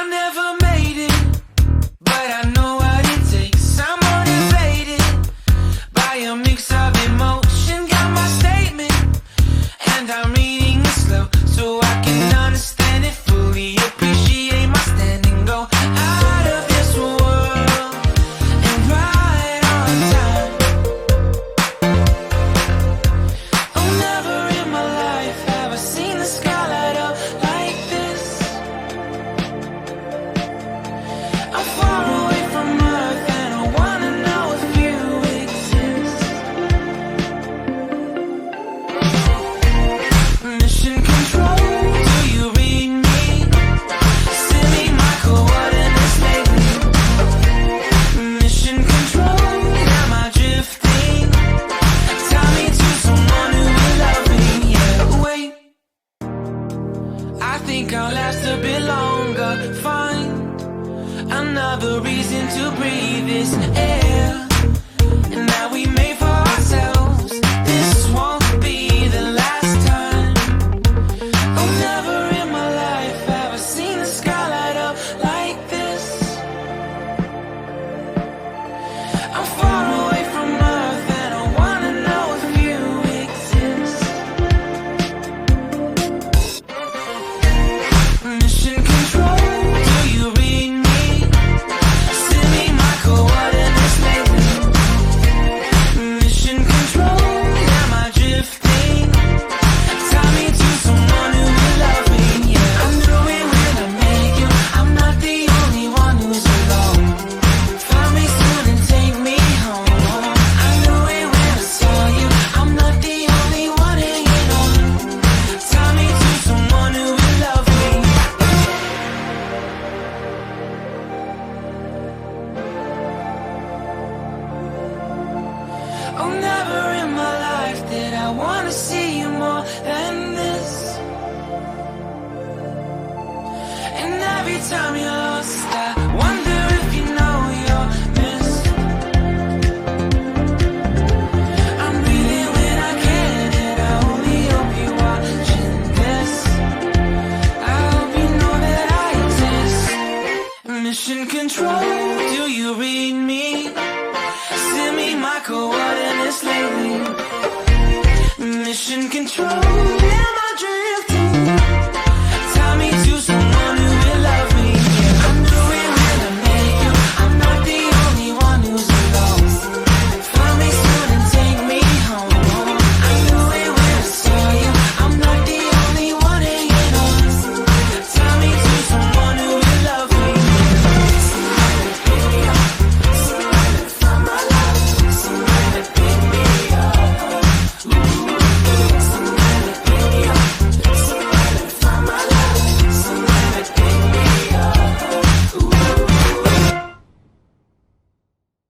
never made it, but I know what it takes. I'm motivated by a mix of emotion. Got my statement, and I'm reading it slow so I can understand it fully. Appreciate my standing, go out of this world and right on time. Oh, never in my life have I seen the sky light up like this. I'm far away from Earth and I wanna know if you exist. Mission control, do you read me? Send me my coordinates lately. Mission control, am I drifting? Tie me to someone who will love me. Yeah, wait, I think I'll last a bit longer. Find another reason to breathe this air, and that we made for ourselves. This won't be the last time. Oh, never in my life have I seen the sky light up like this. I'm far away from Earth and I wanna know if you exist. Mission control, do you read me? Send me my coordinates lately. Mission control, am I drifting? Tie me to someone who will love me. Yeah, I knew it when I met you. I'm not the only one who's alone. Find me soon and take me home. I knew it when I saw you. I'm not the only one hanging on. Tie me to someone who will love me. Oh, never in my life did I wanna see you more than this. And every time you're lost, I wonder if you know you're missed. I'm breathing when I can, and I only hope you're watching this. I hope you know that I exist. Mission control, do you read me? Send me my coordinates lately. Mission control.